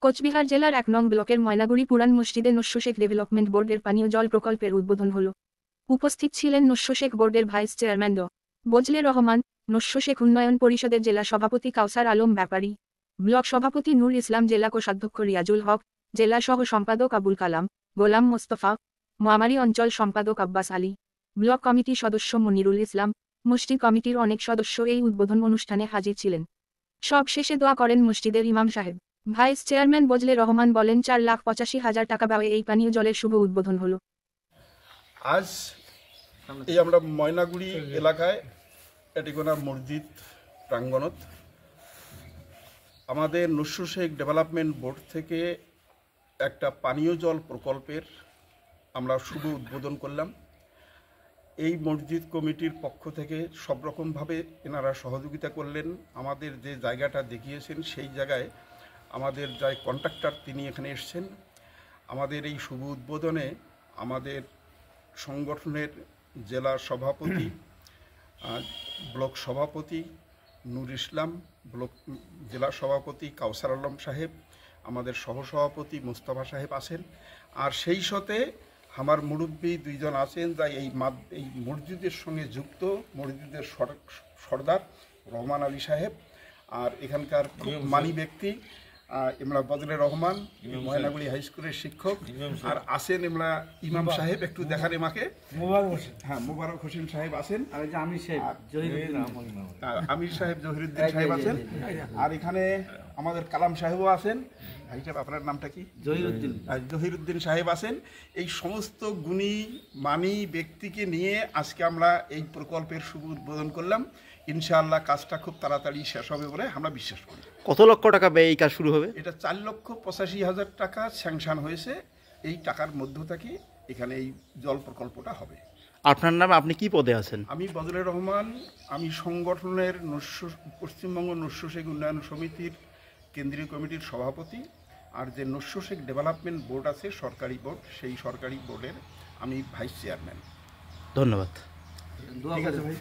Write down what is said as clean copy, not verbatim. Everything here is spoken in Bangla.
কোচবিহার জেলার ১ নং ব্লকের ময়নাগুড়ি পুরান মসজিদে নস্য শেখ ডেভেলপমেন্ট বোর্ডের পানীয় জল প্রকল্পের উদ্বোধন হল। উপস্থিত ছিলেন নস্য শেখ বোর্ডের ভাইস চেয়ারম্যান ড. বজলে রহমান, নস্য শেখ উন্নয়ন পরিষদের জেলা সভাপতি কাউসার আলম ব্যাপারী, ব্লক সভাপতি নূর ইসলাম, জেলা কোষাধ্যক্ষ রিয়াজুল হক, জেলা সহ সম্পাদক আবুল কালাম, গোলাম মোস্তফা, মহামারী অঞ্চল সম্পাদক আব্বাস আলী, ব্লক কমিটি সদস্য মনিরুল ইসলাম, মসজিদ কমিটির অনেক সদস্য এই উদ্বোধন অনুষ্ঠানে হাজির ছিলেন। সব শেষে দোয়া করেন মসজিদের ইমাম সাহেব। ভাইস চেয়ারম্যান বজলে রহমান বলেন, 4,85,000 টাকা ব্যয়ে এই পানীয় জলের শুভ উদ্বোধন হলো। আজ এই আমরা ময়নাগুড়ি এলাকায় এটিকোনা মসজিদ প্রাঙ্গণত আমাদের নস্য শেখ ডেভেলপমেন্ট বোর্ড থেকে একটা পানীয় জল প্রকল্পের আমরা শুভ উদ্বোধন করলাম। এই মসজিদ কমিটির পক্ষ থেকে সব রকমভাবে এনারা সহযোগিতা করলেন। আমাদের যে জায়গাটা দেখিয়েছেন সেই জায়গায় আমাদের যে কন্ট্রাক্টর তিনি এখানে এসেছেন। আমাদের এই শুভ উদ্বোধনে আমাদের সংগঠনের জেলা সভাপতি, ব্লক সভাপতি নূর ইসলাম, ব্লক জেলা সভাপতি কাউসার আলম সাহেব, আমাদের সহসভাপতি মুস্তফা সাহেব আছেন। আর সেই সাথে আমার মুরব্বী দুইজন আছেন যা এই মসজিদের সঙ্গে যুক্ত, মসজিদের সর্দার রহমান আলী সাহেব, আর এখানকার খুব মানি ব্যক্তি ইমরা বজলে রহমান, ময়নাগুড়ি হাই স্কুলের শিক্ষক, আর আছেন ইমরা ইমাম সাহেব, একটু দেখার এমাকে মোবারক হোসেন সাহেব আছেন, আমির সাহেব জহিরুদ্দিন সাহেব আছেন, আর এখানে আমাদের কালাম সাহেবও আছেন। ভাই সাহেব আপনার নামটা কি? জহিরুদ্দিন সাহেব আছেন। এই সমস্ত গুণী মানি ব্যক্তিকে নিয়ে আজকে আমরা এই প্রকল্পের শুভ উদ্বোধন করলাম। ইনশাআল্লাহ কাজটা খুব তাড়াতাড়ি শেষ হবে বলে আমরা বিশ্বাস করি। কত লক্ষ টাকা ব্যয়ে এই কাজ শুরু হবে? এটা 4,85,000 টাকা স্যাংশন হয়েছে। এই টাকার মধ্য থেকে এখানে এই জল প্রকল্পটা হবে। আপনার নামে আপনি কি পদে আছেন? আমি বজলে রহমান, আমি সংগঠনের পশ্চিমবঙ্গ নস্য শেখ উন্নয়ন সমিতির কেন্দ্রীয় কমিটির সভাপতি। আর যে নস্য শেখ ডেভেলপমেন্ট বোর্ড আছে সরকারি বোর্ড, সেই সরকারি বোর্ডের আমি ভাইস চেয়ারম্যান। ধন্যবাদ। ঠিক আছে ভাই।